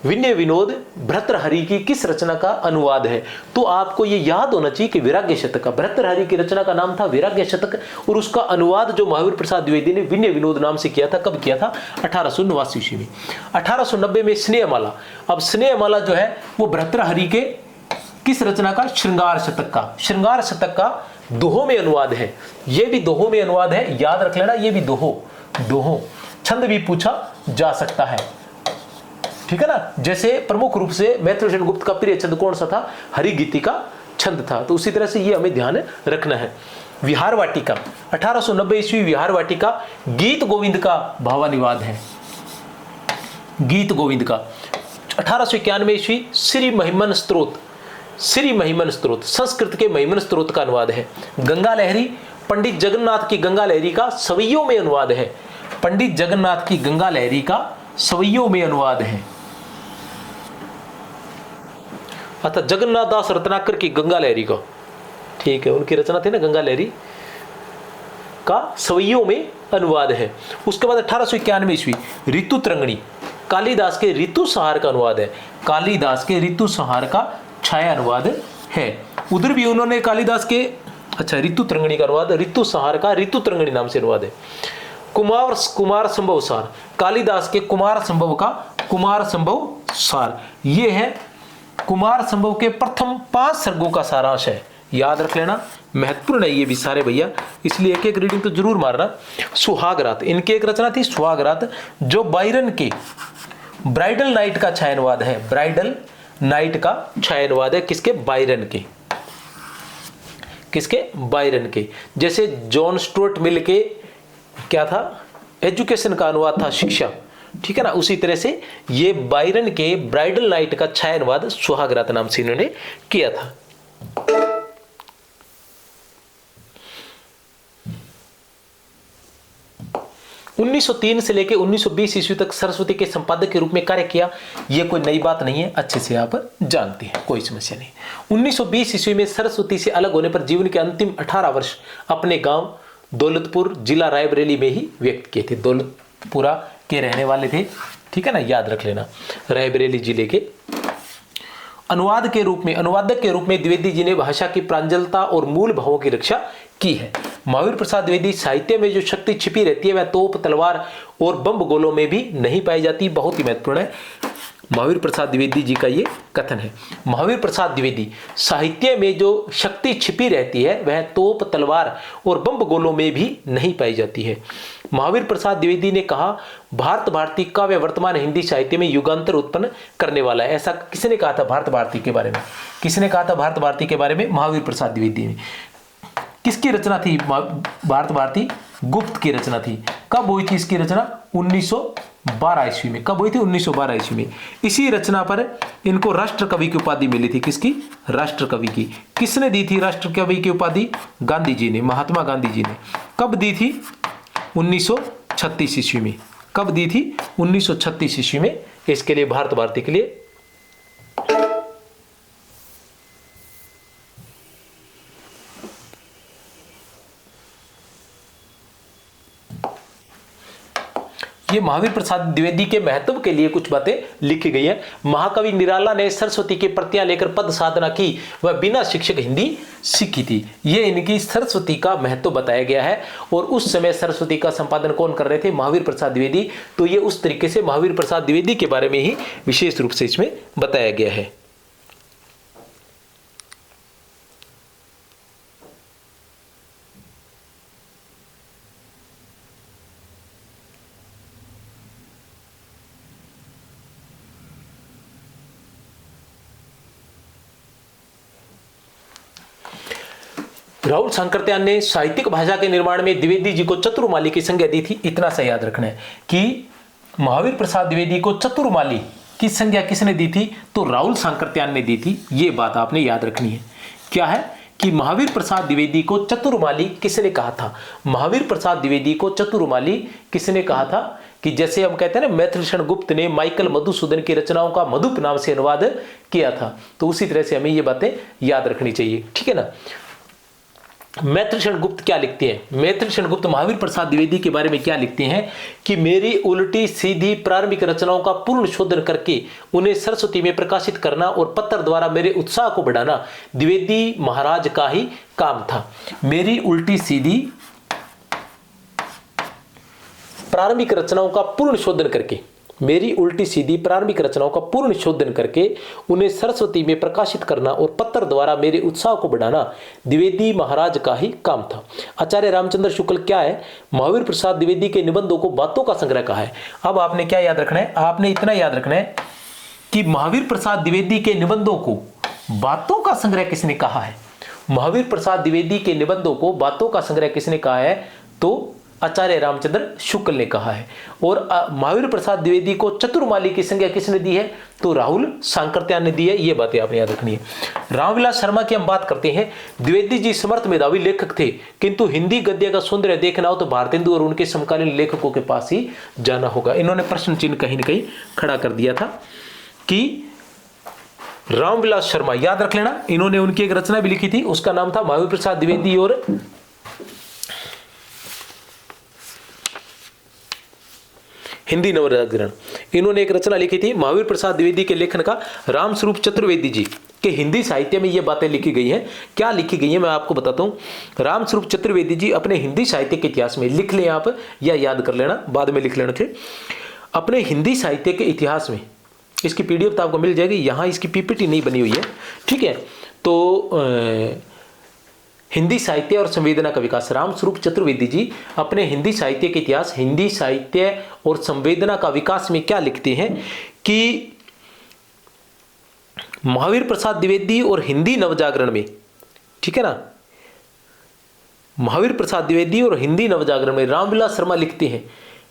विनय विनोद भर्तृहरि की किस रचना का अनुवाद है। तो आपको ये याद होना चाहिए कि वैराग्य शतक का, भर्तृहरि की रचना का नाम था वैराग्य शतक, और उसका अनुवाद जो महावीर प्रसाद द्विवेदी ने विनय विनोद नाम से किया था। कब किया था? 1889 ईस्वी में। 1890 में स्नेहमाला। अब स्नेहमाला जो है वो भर्तृहरि के किस रचना का? श्रृंगार शतक का। श्रृंगार शतक का दोहों में अनुवाद है। ये भी दोहों में अनुवाद है, याद रख लेना, ये भी दोहों। छंद भी पूछा जा सकता है, ठीक है ना। जैसे प्रमुख रूप से मैत्रेय गुप्त का प्रिय छंद कौन सा था? हरिगीति का छंद था। तो उसी तरह से ये हमें ध्यान रखना है। विहार वाटिका 1890 ईस्वी। विहार वाटिका गीत गोविंद का भावानुवाद है। गीत गोविंद का 1891 ईस्वी। श्री महिमन स्तोत्र। श्री महिमन स्तोत्र संस्कृत के महिमन स्तोत्र का अनुवाद है। गंगा लहरी पंडित जगन्नाथ की गंगा लहरी का सवैयों में अनुवाद है। पंडित जगन्नाथ की गंगा लहरी का सवैयों में अनुवाद है। अतः जगन्नाथ दास रत्नाकर की गंगा लहरी का, ठीक है, उनकी रचना थी ना गंगा लहरी का, सवैयों में अनुवाद है। उसके बाद 1891 ईस्वी। ऋतु तरंगिणी कालिदास के ऋतु संहार का अनुवाद है। कालिदास के ऋतु संहार का छाया अनुवाद है। उधर भी उन्होंने कालिदास के ऋतु तरंगिणी का अनुवाद, ऋतु संहार का ऋतु तरंगिणी नाम से अनुवाद है। कुमार संभव सार कालिदास के कुमार संभव का कुमार संभव सार, ये है कुमार संभव के प्रथम 5 सर्गों का सारांश है। याद रख लेना, महत्वपूर्ण है ये भी सारे भैया, इसलिए एक एक रीडिंग तो जरूर मारना। सुहागरात, इनकी एक रचना थी सुहागरात, जो बायरन के ब्राइडल नाइट का छाया अनुवाद है। ब्राइडल नाइट का छाया अनुवाद है किसके? बायरन के। किसके? बायरन के। जैसे जॉन स्टुअर्ट मिल के क्या था? एजुकेशन का अनुवाद था शिक्षा, ठीक है ना। उसी तरह से ये बायरन के ब्राइडल नाइट का छाया अनुवाद सुहागरात नाम से इन्होंने किया था। 1903 से लेकर 1920 ईस्वी तक सरस्वती के संपादक के रूप में कार्य किया। यह कोई नई बात नहीं है, अच्छे से आप जानते हैं, कोई समस्या नहीं। 1920 ईस्वी में सरस्वती से अलग होने पर जीवन के अंतिम 18 वर्ष अपने गांव दौलतपुर जिला रायबरेली में ही व्यक्त किए थे। दौलतपुरा के रहने वाले थे, ठीक है ना, याद रख लेना, रायबरेली जिले के। अनुवादक के रूप में द्विवेदी जी ने भाषा की प्रांजलता और मूल भावों की रक्षा की है। महावीर प्रसाद द्विवेदी साहित्य में जो शक्ति छिपी रहती है वह तोप, तलवार और बम गोलों में भी नहीं पाई जाती। बहुत ही महत्वपूर्ण है महावीर प्रसाद द्विवेदी जी का ये कथन है। महावीर प्रसाद द्विवेदी साहित्य में जो शक्ति छिपी रहती है वह तोप, तलवार और बम गोलों में भी नहीं पाई जाती है। महावीर प्रसाद द्विवेदी ने कहा, भारत भारती काव्य वर्तमान हिंदी साहित्य में युगांतर उत्पन्न करने वाला है। ऐसा किसने कहा था भारत भारती के बारे में? किसने कहा था भारत भारती के बारे में? महावीर प्रसाद द्विवेदी ने। किसकी रचना थी भारत भारती? गुप्त की रचना थी। कब हुई थी इसकी रचना? 1912 ईस्वी में। कब हुई थी? 1912 ईस्वी में। इसी रचना पर इनको राष्ट्र कवि की उपाधि मिली थी। किसकी? राष्ट्र कवि की। किसने दी थी राष्ट्र कवि की उपाधि? गांधी जी ने, महात्मा गांधी जी ने। कब दी थी? 1936 ईस्वी में। कब दी थी? 1936 ईस्वी में। इसके लिए भारत भारती के लिए ये महावीर प्रसाद द्विवेदी के महत्व के लिए कुछ बातें लिखी गई है। महाकवि निराला ने सरस्वती की प्रतियां लेकर पद साधना की, वह बिना शिक्षक हिंदी सीखी थी। ये इनकी सरस्वती का महत्व बताया गया है। और उस समय सरस्वती का संपादन कौन कर रहे थे? महावीर प्रसाद द्विवेदी। तो ये उस तरीके से महावीर प्रसाद द्विवेदी के बारे में ही विशेष रूप से इसमें बताया गया है। राहुल सांकृत्यायन ने साहित्यिक भाषा के निर्माण में द्विवेदी जी को चतुर्माली की संज्ञा दी थी। इतना सा याद रखना है कि महावीर प्रसाद द्विवेदी को चतुर्माली की संज्ञा किसने दी थी, तो राहुल सांकृत्यायन ने दी थी। ये बात आपने याद रखनी है। क्या है कि महावीर प्रसाद द्विवेदी को चतुर्माली किसने कहा था, महावीर प्रसाद द्विवेदी को चतुर्माली किसने कहा था, कि जैसे हम कहते हैं ना मैथिलक्षण गुप्त ने माइकल मधुसूदन की रचनाओं का मधुप नाम से अनुवाद किया था, तो उसी तरह से हमें ये बातें याद रखनी चाहिए, ठीक है ना। मैथिलक्षण गुप्त क्या लिखते हैं, मैथिलक्षण गुप्त महावीर प्रसाद द्विवेदी के बारे में क्या लिखते हैं कि मेरी उल्टी सीधी प्रारंभिक रचनाओं का पूर्ण शोधन करके उन्हें सरस्वती में प्रकाशित करना और पत्र द्वारा मेरे उत्साह को बढ़ाना द्विवेदी महाराज का ही काम था। मेरी उल्टी सीधी प्रारंभिक रचनाओं का पूर्ण शोधन करके, मेरी उल्टी सीधी प्रारंभिक रचनाओं का पूर्ण शोधन करके उन्हें सरस्वती में प्रकाशित करना और पत्र द्वारा मेरे उत्साह को बढ़ाना द्विवेदी महाराज का ही काम था। आचार्य रामचंद्र शुक्ल क्या है, महावीर प्रसाद द्विवेदी के निबंधों को बातों का संग्रह कहा है। अब आपने क्या याद रखना है, आपने इतना याद रखना है कि महावीर प्रसाद द्विवेदी के निबंधों को बातों का संग्रह किसने कहा है। महावीर प्रसाद द्विवेदी के निबंधों को बातों का संग्रह किसने कहा है, तो आचार्य रामचंद्र शुक्ल ने कहा है। और महावीर प्रसाद द्विवेदी को चतुर्माली की संज्ञा किसने दी है, तो राहुल सांकृत्यायन ने दी है। ये बातें आपने याद रखनी है। रामविलास शर्मा की हम बात करते हैं। द्विवेदी जी समर्थ मेधावी लेखक थे, किंतु हिंदी गद्य का सौंदर्य देखना हो तो भारतेंदु और उनके समकालीन लेखकों के पास ही जाना होगा। इन्होंने प्रश्न चिन्ह कहीं ना कहीं खड़ा कर दिया था कि रामविलास शर्मा, याद रख लेना, इन्होंने उनकी एक रचना भी लिखी थी, उसका नाम था महावीर प्रसाद द्विवेदी और हिंदी नवजागरण। इन्होंने एक रचना लिखी थी महावीर प्रसाद द्विवेदी के लेखन का। रामस्वरूप चतुर्वेदी जी के हिंदी साहित्य में ये बातें लिखी गई हैं। क्या लिखी गई है मैं आपको बताता हूं। रामस्वरूप चतुर्वेदी जी अपने हिंदी साहित्य के इतिहास में, लिख लें आप या याद कर लेना, बाद में लिख लेना थे। अपने हिंदी साहित्य के इतिहास में, इसकी पीडीएफ तो आपको मिल जाएगी, यहाँ इसकी पीपीटी नहीं बनी हुई है, ठीक है। तो हिंदी साहित्य और संवेदना का विकास, रामस्वरूप चतुर्वेदी जी अपने हिंदी साहित्य के इतिहास, हिंदी साहित्य और संवेदना का विकास में क्या लिखते हैं कि महावीर प्रसाद द्विवेदी और हिंदी नवजागरण में, ठीक है ना, महावीर प्रसाद द्विवेदी और हिंदी नवजागरण में रामविलास शर्मा लिखते हैं।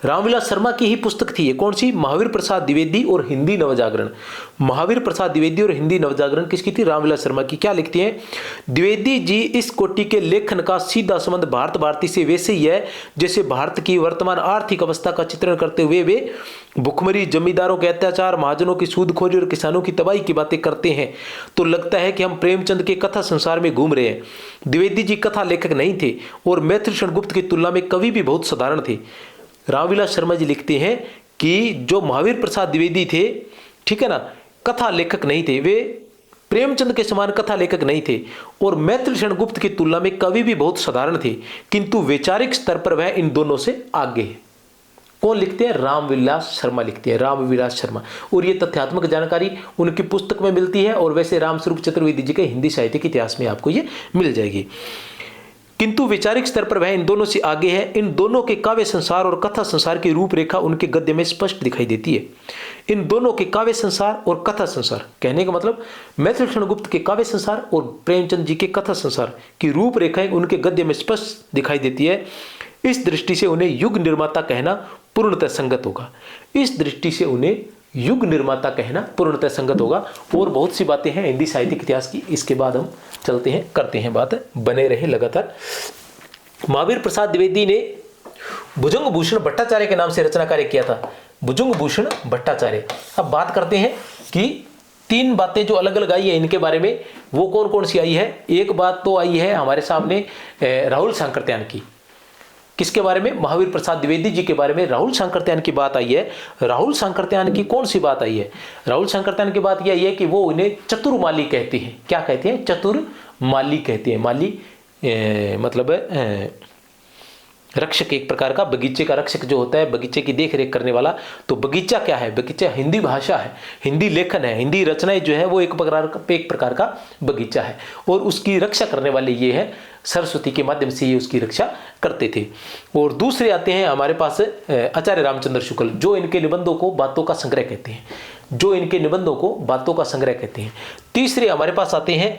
रामविलास शर्मा की ही पुस्तक थी ये, कौन सी, महावीर प्रसाद द्विवेदी और हिंदी नवजागरण। महावीर प्रसाद द्विवेदी और हिंदी नवजागरण किसकी थी, रामविलास शर्मा की। क्या लिखती हैं, द्विवेदी जी इस कोटि के लेखन का सीधा संबंध भारत भारती से वैसे ही है जैसे भारत की वर्तमान आर्थिक अवस्था का चित्रण करते हुए वे भुखमरी, जमींदारों के अत्याचार, महाजनों की सूदखोरी और किसानों की तबाही की बातें करते हैं तो लगता है कि हम प्रेमचंद के कथा संसार में घूम रहे हैं। द्विवेदी जी कथा लेखक नहीं थे और मैथिलक्षण गुप्त की तुलना में कवि भी बहुत साधारण थे। रामविलास शर्मा जी लिखते हैं कि जो महावीर प्रसाद द्विवेदी थे, ठीक है ना, कथा लेखक नहीं थे, वे प्रेमचंद के समान कथा लेखक नहीं थे और मैथिलक्षण गुप्त की तुलना में कवि भी बहुत साधारण थे, किंतु वैचारिक स्तर पर वह इन दोनों से आगे है। कौन लिखते हैं, रामविलास शर्मा लिखते हैं, रामविलास शर्मा। और ये तथ्यात्मक जानकारी उनकी पुस्तक में मिलती है और वैसे रामस्वरूप चतुर्वेदी जी के हिंदी साहित्य के इतिहास में आपको ये मिल जाएगी। किंतु वैचारिक स्तर पर वह इन दोनों से आगे है। इन दोनों के काव्य संसार और कथा संसार की रूपरेखा उनके गद्य में स्पष्ट दिखाई देती है। इन दोनों के काव्य संसार और कथा संसार, कहने का मतलब मैथिलक्षण गुप्त के काव्य संसार और प्रेमचंद जी के कथा संसार की रूपरेखाएं उनके गद्य में स्पष्ट दिखाई देती है। इस दृष्टि से उन्हें युग निर्माता कहना पूर्णतः संगत होगा। इस दृष्टि से उन्हें युग निर्माता कहना पूर्णतः संगत होगा। और बहुत सी बातें हैं हिंदी साहित्यिक इतिहास की, इसके बाद हम चलते हैं, करते हैं बात, बने रहे लगातार। महावीर प्रसाद द्विवेदी ने भुजंग भूषण भट्टाचार्य के नाम से रचना कार्य किया था। भुजंग भूषण भट्टाचार्य। अब बात करते हैं कि तीन बातें जो अलग अलग आई है इनके बारे में, वो कौन कौन सी आई है। एक बात तो आई है हमारे सामने राहुल सांकृत्यायन की। किसके बारे में, महावीर प्रसाद द्विवेदी जी के बारे में राहुल सांकृत्यायन की बात आई है। राहुल सांकृत्यायन की कौन सी बात आई है, राहुल सांकृत्यायन की बात यह है कि वो उन्हें चतुर्माली कहते हैं। क्या कहते हैं, चतुर्माली कहते हैं। माली मतलब रक्षक, एक प्रकार का बगीचे का रक्षक जो होता है, बगीचे की देख रेख करने वाला। तो बगीचा क्या है, बगीचा हिंदी भाषा है, हिंदी लेखन है, हिंदी रचनाएं जो है वो एक प्रकार का बगीचा है और उसकी रक्षा करने वाले ये है, सरस्वती के माध्यम से ये उसकी रक्षा करते थे। और दूसरे आते हैं हमारे पास आचार्य रामचंद्र शुक्ल, जो इनके निबंधों को बातों का संग्रह कहते हैं, जो इनके निबंधों को बातों का संग्रह कहते हैं। तीसरे हमारे पास आते हैं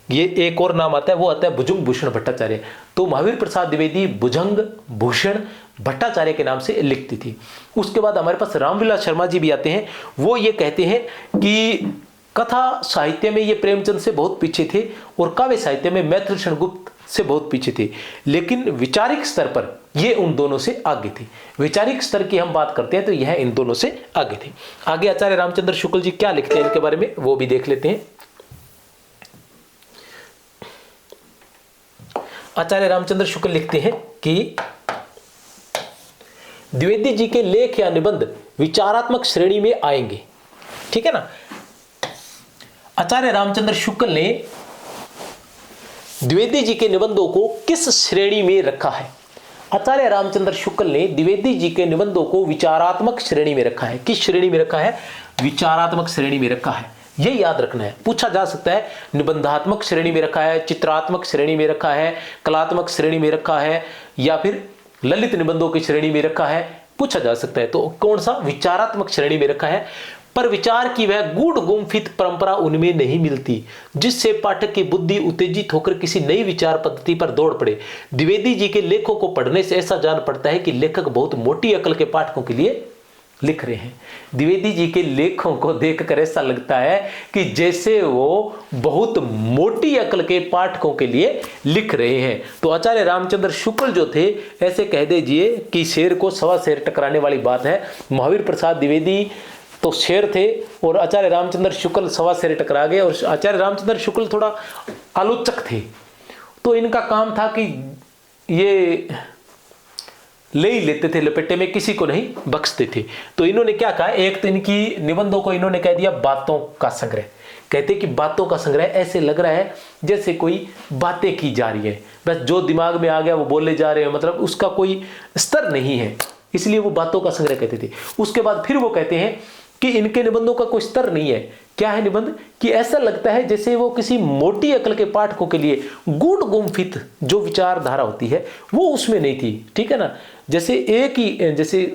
ये एक और नाम आता है, वो आता है भुजंग भूषण भट्टाचार्य। तो महावीर प्रसाद द्विवेदी भुजंग भूषण भट्टाचार्य के नाम से लिखती थी। उसके बाद हमारे पास रामविलास शर्मा जी भी आते हैं। वो ये कहते हैं कि कथा साहित्य में ये प्रेमचंद से बहुत पीछे थे और काव्य साहित्य में मैथिल शरणगुप्त से बहुत पीछे थे, लेकिन वैचारिक स्तर पर ये उन दोनों से आगे थे। वैचारिक स्तर की हम बात करते हैं तो यह इन दोनों से आगे थे। आगे आचार्य रामचंद्र शुक्ल जी क्या लिखते हैं इनके बारे में, वो भी देख लेते हैं। आचार्य रामचंद्र शुक्ल लिखते हैं कि द्विवेदी जी के लेख या निबंध विचारात्मक श्रेणी में आएंगे। ठीक है ना। आचार्य रामचंद्र शुक्ल ने द्विवेदी जी के निबंधों को किस श्रेणी में रखा है? आचार्य रामचंद्र शुक्ल ने द्विवेदी जी के निबंधों को विचारात्मक श्रेणी में रखा है। किस श्रेणी में रखा है? विचारात्मक श्रेणी में रखा है। ये याद रखना है, पूछा जा सकता है निबंधात्मक श्रेणी में रखा है, चित्रात्मक श्रेणी में रखा है, कलात्मक श्रेणी में रखा है, या फिर ललित निबंधों की श्रेणी में रखा है, पूछा जा सकता है। तो कौन सा? विचारात्मक श्रेणी में रखा है। पर विचार की वह गूढ़ गुम्फित परंपरा उनमें नहीं मिलती जिससे पाठक की बुद्धि उत्तेजित होकर किसी नई विचार पद्धति पर दौड़ पड़े। द्विवेदी जी के लेखों को पढ़ने से ऐसा जान पड़ता है कि लेखक बहुत मोटी अकल के पाठकों के लिए लिख रहे हैं। द्विवेदी जी के लेखों को देखकर ऐसा लगता है कि जैसे वो बहुत मोटी अकल के पाठकों के लिए लिख रहे हैं। तो आचार्य रामचंद्र शुक्ल जो थे, ऐसे कह दीजिए कि शेर को सवा शेर टकराने वाली बात है। महावीर प्रसाद द्विवेदी तो शेर थे और आचार्य रामचंद्र शुक्ल सवा शेर टकरा गए। और आचार्य रामचंद्र शुक्ल थोड़ा आलोचक थे, तो इनका काम था कि ये ले ही लेते थे लपेटे में, किसी को नहीं बख्शते थे। तो इन्होंने क्या कहा, एक तो इनकी निबंधों को इन्होंने कह दिया बातों का संग्रह। कहते कि बातों का संग्रह, ऐसे लग रहा है जैसे कोई बातें की जा रही है, बस जो दिमाग में आ गया वो बोले जा रहे हैं, मतलब उसका कोई स्तर नहीं है, इसलिए वो बातों का संग्रह कहते थे। उसके बाद फिर वो कहते हैं कि इनके निबंधों का कोई स्तर नहीं है। क्या है निबंध? कि ऐसा लगता है जैसे वो किसी मोटी अकल के पाठकों के लिए गूढ़ गुम्फित जो विचारधारा होती है वो उसमें नहीं थी। ठीक है ना। जैसे एक ही, जैसे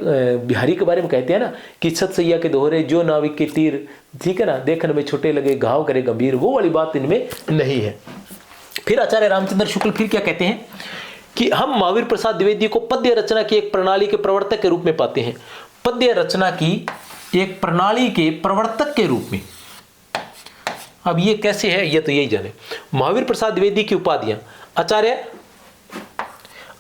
बिहारी के बारे में कहते हैं ना कि सतसैया के दोहरे जो नाविक के तीर, ठीक है ना, देखने में छोटे लगे घाव करे गंभीर, वो वाली बात इनमें नहीं है। फिर आचार्य रामचंद्र शुक्ल फिर क्या कहते हैं कि हम महावीर प्रसाद द्विवेदी को पद्य रचना की एक प्रणाली के प्रवर्तक के रूप में पाते हैं। पद्य रचना की एक प्रणाली के प्रवर्तक के रूप में। अब ये कैसे है, ये तो यही जाने। महावीर प्रसाद द्विवेदी की उपाधियां,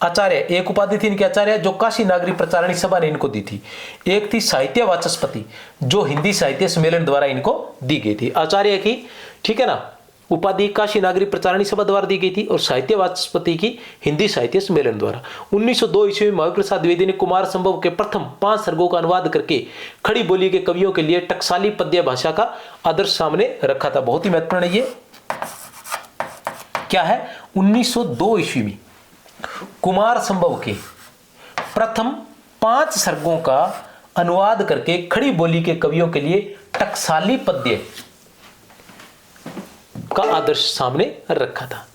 आचार्य एक उपाधि थी इनके आचार्य, जो काशी नागरी प्रचारणी सभा ने इनको दी थी। एक थी साहित्य वाचस्पति, जो हिंदी साहित्य सम्मेलन द्वारा इनको दी गई थी। आचार्य की, ठीक है ना, उपाधि काशी नागरी प्रचारणी सभा द्वारा दी गई थी और साहित्य वाचस्पति की हिंदी साहित्य सम्मेलन द्वारा। 1902 ईस्वी में महावीर प्रसाद द्विवेदी ने कुमार संभव के प्रथम 5 सर्गों का अनुवाद करके खड़ी बोली के कवियों के लिए टकसाली पद्य भाषा का आदर्श सामने रखा था। बहुत ही महत्वपूर्ण है ये। क्या है? 1902 ईस्वी में कुमार संभव के प्रथम 5 सर्गों का अनुवाद करके खड़ी बोली के कवियों के लिए टकसाली पद्य का आदर्श सामने रखा था।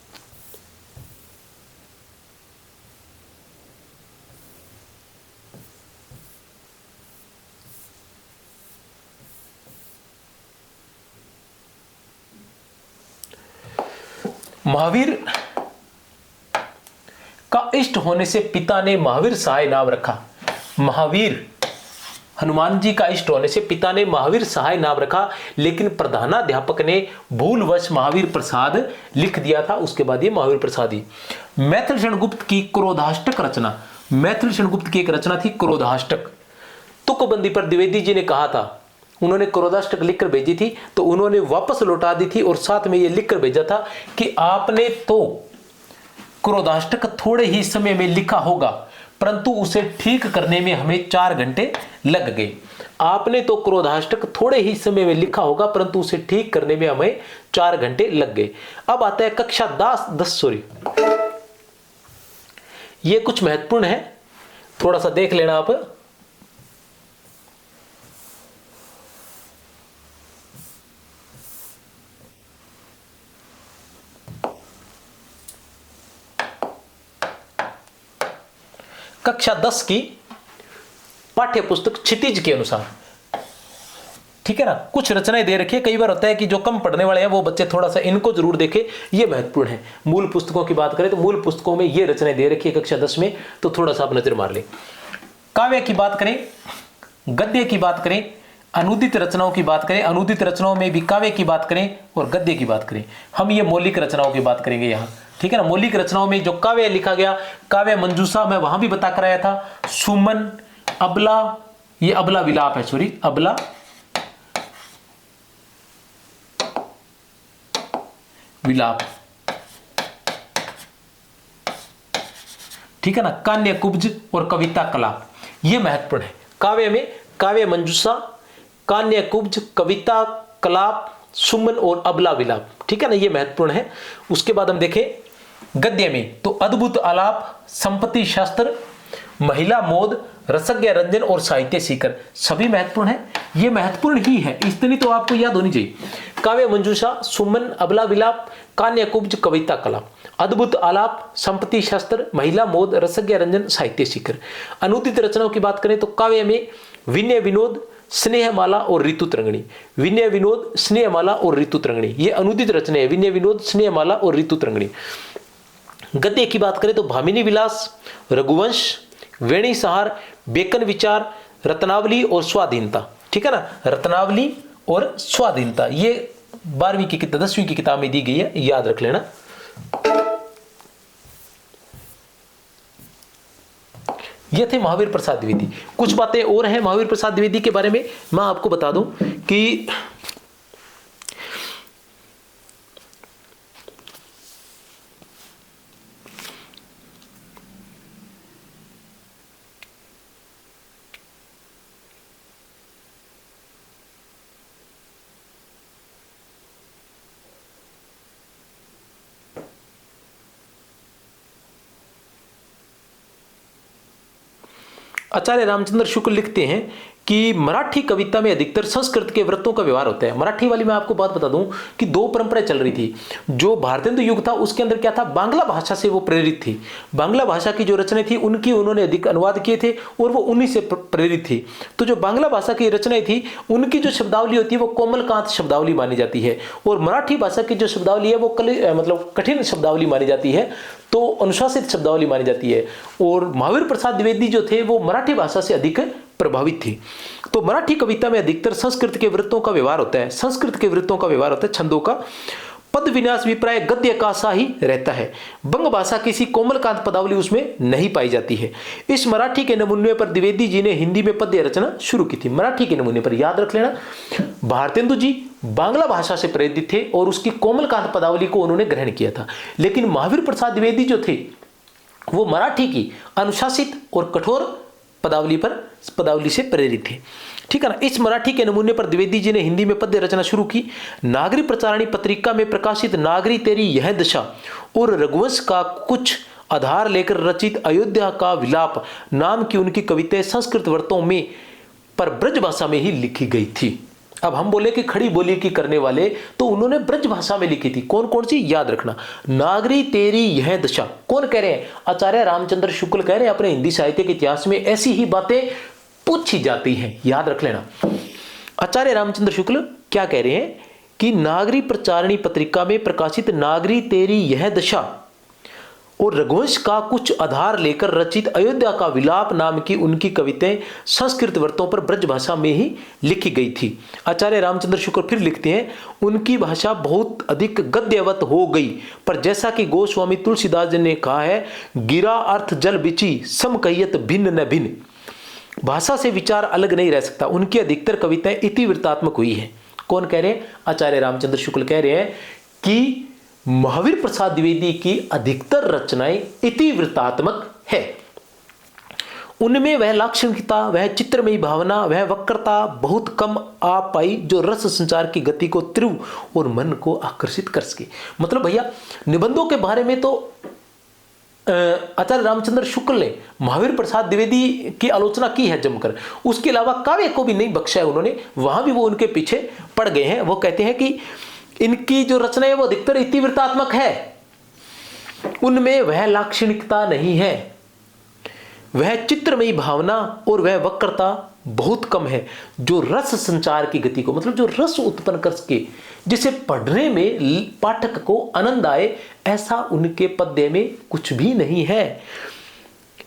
महावीर का इष्ट होने से पिता ने महावीर सहाय नाम रखा। महावीर हनुमान जी का इष्ट होने से पिता ने महावीर सहाय नाम रखा, लेकिन प्रधानाध्यापक ने भूलवश महावीर प्रसाद लिख दिया था। उसके बाद ये महावीर प्रसाद ही। मैथिल शरणगुप्त की क्रोधाष्टक रचना, मैथिल शरणगुप्त की एक रचना थी क्रोधाष्टक। तुकबंदी पर द्विवेदी जी ने कहा था, उन्होंने क्रोधाष्टक लिखकर भेजी थी तो उन्होंने वापस लौटा दी थी और साथ में ये लिखकर भेजा था कि आपने तो क्रोधाष्टक थोड़े ही समय में लिखा होगा, परंतु उसे ठीक करने में हमें 4 घंटे लग गए। आपने तो क्रोधाष्टक थोड़े ही समय में लिखा होगा, परंतु उसे ठीक करने में हमें 4 घंटे लग गए। अब आता है कक्षा 10 सॉरी, ये कुछ महत्वपूर्ण है, थोड़ा सा देख लेना आप। कक्षा 10 की पाठ्य पुस्तक क्षितिज के अनुसार, ठीक है ना। कुछ रचनाएं दे रखी है, कई बार होता है कि जो कम पढ़ने वाले हैं वो बच्चे थोड़ा सा इनको जरूर देखें, ये महत्वपूर्ण है। मूल पुस्तकों की बात करें तो मूल पुस्तकों में ये रचनाएं दे रखी है कक्षा 10 में, तो थोड़ा सा आप नजर मार लें। काव्य की बात करें, गद्य की बात करें, अनुदित रचनाओं की बात करें, अनुदित रचनाओं में भी काव्य की बात करें और गद्य की बात करें, हम ये मौलिक रचनाओं की बात करेंगे यहाँ, ठीक है ना। मौलिक रचनाओं में जो काव्य लिखा गया, काव्य मंजूषा मैं वहां भी बता कर आया था, सुमन, अबला, ये अबला विलाप है, सॉरी अबला विलाप, ठीक है ना, कान्य कुब्ज और कविता कलाप, ये महत्वपूर्ण है। काव्य में काव्य मंजूषा, कान्य कुब्ज, कविता कलाप, सुमन और अबला विलाप, ठीक है ना, ये महत्वपूर्ण है। उसके बाद हम देखें गद्य में तो अद्भुत आलाप, संपत्ति शास्त्र, महिला मोद, रसज्ञ रंजन और साहित्य सीकर, सभी महत्वपूर्ण है। ये महत्वपूर्ण ही है, इतनी तो आपको याद होनी चाहिए। काव्य मंजूषा, सुमन, अबला विलाप, कान्य कुब्ज, कविता कलाप, अद्भुत आलाप, संपत्ति शास्त्र, महिला मोद, रसज्ञ रंजन, साहित्य सीकर। अनुदित रचनाओं की बात करें तो काव्य में विनय विनोद, स्नेहमाला और ऋतु तरंगिणी, विनय विनोद, स्नेहमाला और ऋतु तरंगिणी, ये अनुदित रचनाएं हैं, विनय विनोद, स्नेहमाला और ऋतु तरंगिणी। गद्य की बात करें तो भामिनी विलास, रघुवंश, वेणी सहार, बेकन विचार, रत्नावली और स्वाधीनता, ठीक है ना, रत्नावली और स्वाधीनता, ये 12वीं की 10वीं की किताब में दी गई है, याद रख लेना। ये थे महावीर प्रसाद द्विवेदी। कुछ बातें और हैं महावीर प्रसाद द्विवेदी के बारे में, मैं आपको बता दूं कि आचार्य रामचंद्र शुक्ल लिखते हैं कि मराठी कविता में अधिकतर संस्कृत के वृत्तों का व्यवहार होता है। मराठी वाली मैं आपको बात बता दूं कि दो परंपराएं चल रही थी। जो भारतेंदु युग था उसके अंदर क्या था, बांग्ला भाषा से वो प्रेरित थी। बांग्ला भाषा की जो रचनाएं थी उनकी उन्होंने अधिक अनुवाद किए थे और वो उन्हीं से प्रेरित थी। तो जो बांग्ला भाषा की रचनाएं थी उनकी जो शब्दावली होती है वो कोमलकांत शब्दावली मानी जाती है, और मराठी भाषा की जो शब्दावली है वो मतलब कठिन शब्दावली मानी जाती है, तो अनुशासित शब्दावली मानी जाती है। और महावीर प्रसाद द्विवेदी जो थे वो मराठी भाषा से अधिक प्रभावित थी। तो मराठी कविता में अधिकतर संस्कृत के वृत्तों का व्यवहार होता है, संस्कृत के वृत्तों का व्यवहार होता है, छंदों का। पद विन्यास भी प्राय गद्य का सा ही रहता है। बंग भाषा किसी कोमलकांत पदावली उसमें नहीं पाई जाती है। इस मराठी के नमूने पर द्विवेदी जी ने हिंदी में पद्य रचना शुरू की थी। मराठी के नमूने पर याद रख लेना, भारतेंदु जी बांग्ला भाषा से प्रेरित थे और उसकी कोमलकांत पदावली को उन्होंने ग्रहण किया था। लेकिन महावीर प्रसाद द्विवेदी जो थे वो मराठी की अनुशासित और कठोर पदावली से प्रेरित थे, ठीक है ना। इस मराठी के नमूने पर द्विवेदी जी ने हिंदी में पद्य रचना शुरू की। नागरी प्रचारणी पत्रिका में प्रकाशित नागरी तेरी यह दशा और रघुवंश का कुछ आधार लेकर रचित अयोध्या का विलाप नाम की उनकी कविताएं संस्कृत वृत्तों में पर ब्रज भाषा में ही लिखी गई थी। अब हम बोले कि खड़ी बोली की करने वाले, तो उन्होंने ब्रज भाषा में लिखी थी। कौन कौन सी, याद रखना। नागरी तेरी यह दशा, कौन कह रहे हैं, आचार्य रामचंद्र शुक्ल कह रहे हैं। अपने हिंदी साहित्य के इतिहास में ऐसी ही बातें पूछी जाती हैं, याद रख लेना। आचार्य रामचंद्र शुक्ल क्या कह रहे हैं कि नागरी प्रचारणी पत्रिका में प्रकाशित नागरी तेरी यह दशा और रघुवंश का कुछ आधार लेकर रचित अयोध्या का विलाप नाम की उनकी कविताएं संस्कृत वृत्तों पर ब्रज भाषा में ही लिखी गई थी। आचार्य रामचंद्र शुक्ल फिर लिखते हैं, उनकी भाषा बहुत अधिक गद्यवत हो गई, पर जैसा कि गोस्वामी तुलसीदास जी ने कहा है, गिरा अर्थ जल बिची सम कहियत भिन्न न भिन्न, भाषा से विचार अलग नहीं रह सकता। उनकी अधिकतर कविताएं इतिवृत्तात्मक हुई है। कौन कह रहे हैं, आचार्य रामचंद्र शुक्ल कह रहे हैं कि महावीर प्रसाद द्विवेदी की अधिकतर रचनाएं इतिवृत्तात्मक है। उनमें वह लाक्षणिकता, वह चित्रमयी भावना, वह वक्रता बहुत कम आ पाई जो रस संचार की गति को तीव्र और मन को आकर्षित कर सके। मतलब भैया निबंधों के बारे में तो आचार्य रामचंद्र शुक्ल ने महावीर प्रसाद द्विवेदी की आलोचना की है जमकर, उसके अलावा काव्य को भी नहीं बख्शा है उन्होंने, वहां भी वो उनके पीछे पड़ गए हैं। वो कहते हैं कि इनकी जो रचना है वो अधिकतर इतिवृत्तात्मक है, उनमें वह लाक्षणिकता नहीं है, वह चित्रमयी भावना और वह वक्रता बहुत कम है जो रस संचार की गति को, मतलब जो रस उत्पन्न कर सके, जिसे पढ़ने में पाठक को आनंद आए, ऐसा उनके पद्य में कुछ भी नहीं है।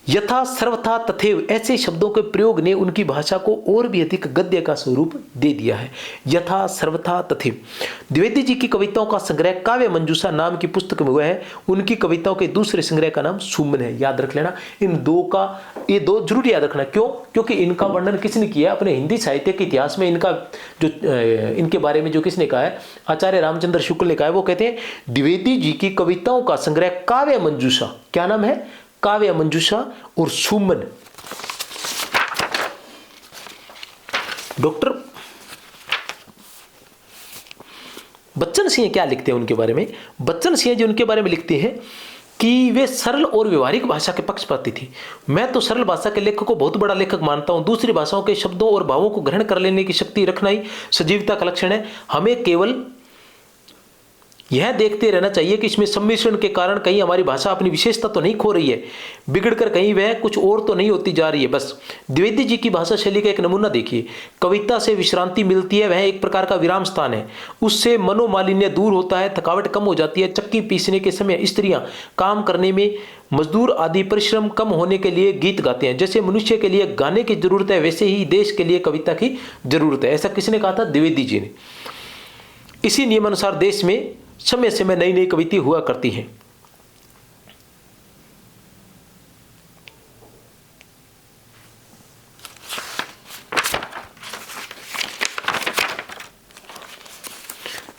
यथा सर्वथा तथैव ऐसे शब्दों के प्रयोग ने उनकी भाषा को और भी अधिक गद्य का स्वरूप दे दिया है। यथा सर्वथा तथैव द्विवेदी जी की कविताओं का संग्रह काव्य मंजूषा नाम की पुस्तक में हुआ है। उनकी कविताओं के दूसरे संग्रह का नाम सुमन है। याद रख लेना, इन दो का, ये दो जरूर याद रखना। क्यों? क्योंकि इनका वर्णन किसने किया अपने हिंदी साहित्य के इतिहास में? इनका जो इनके बारे में जो किसने कहा है, आचार्य रामचंद्र शुक्ल ने कहा है। वो कहते हैं द्विवेदी जी की कविताओं का संग्रह काव्य मंजूषा, क्या नाम है? काव्य मंजूषा और सुमन। डॉक्टर बच्चन सिंह क्या लिखते हैं उनके बारे में? बच्चन सिंह जी उनके बारे में लिखते हैं कि वे सरल और व्यवहारिक भाषा के पक्षपाती थी। मैं तो सरल भाषा के लेखक को बहुत बड़ा लेखक मानता हूं। दूसरी भाषाओं के शब्दों और भावों को ग्रहण कर लेने की शक्ति रखना ही सजीवता का लक्षण है। हमें केवल यह देखते रहना चाहिए कि इसमें सम्मिश्रण के कारण कहीं हमारी भाषा अपनी विशेषता तो नहीं खो रही है, बिगड़कर कहीं वह कुछ और तो नहीं होती जा रही है। बस द्विवेदी जी की भाषा शैली का एक नमूना देखिए। कविता से विश्रांति मिलती है, वह एक प्रकार का विराम स्थान है। उससे मनोमालिन्य दूर होता है, थकावट कम हो जाती है। चक्की पीसने के समय स्त्रियां काम करने में, मजदूर आदि परिश्रम कम होने के लिए गीत गाते हैं। जैसे मनुष्य के लिए गाने की जरूरत है, वैसे ही देश के लिए कविता की जरूरत है। ऐसा किसने कहा था? द्विवेदी जी ने। इसी नियमानुसार देश में समय समय नई नई कविता हुआ करती हैं।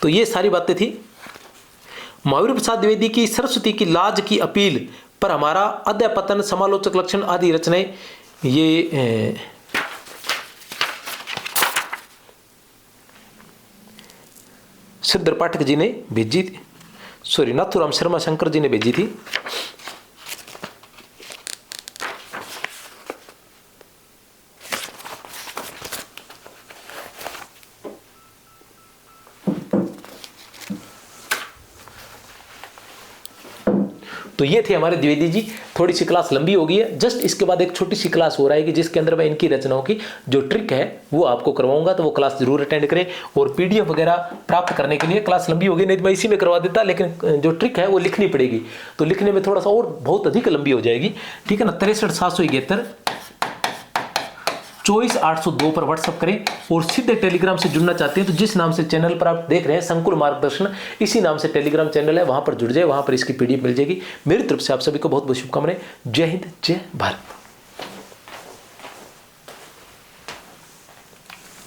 तो ये सारी बातें थी महावीर प्रसाद द्विवेदी की सरस्वती की लाज की अपील पर हमारा अध्यपतन, समालोचक लक्षण आदि रचनाएं ये सिद्धर पाठक जी ने भेजी थी, सॉरी नाथुराम शर्मा शंकर जी ने भेजी थी। तो ये थे हमारे द्विवेदी जी। थोड़ी सी क्लास लंबी हो गई है। जस्ट इसके बाद एक छोटी सी क्लास हो रहा है कि जिसके अंदर मैं इनकी रचनाओं की जो ट्रिक है वो आपको करवाऊंगा, तो वो क्लास जरूर अटेंड करें। और पीडीएफ वगैरह प्राप्त करने के लिए क्लास लंबी हो गई, नहीं तो मैं इसी में करवा देता, लेकिन जो ट्रिक है वो लिखनी पड़ेगी, तो लिखने में थोड़ा सा और बहुत अधिक लंबी हो जाएगी। ठीक है ना? 63 771 24 802 पर व्हाट्सअप करें। और सीधे टेलीग्राम से जुड़ना चाहते हैं तो जिस नाम से चैनल पर आप देख रहे हैं संकुल मार्गदर्शन, इसी नाम से टेलीग्राम चैनल है, वहां पर जुड़ जाए, वहां पर इसकी पीडीएफ मिल जाएगी। मेरी तरफ से आप सभी को बहुत बहुत शुभकामनाएं। जय हिंद, जय भारत।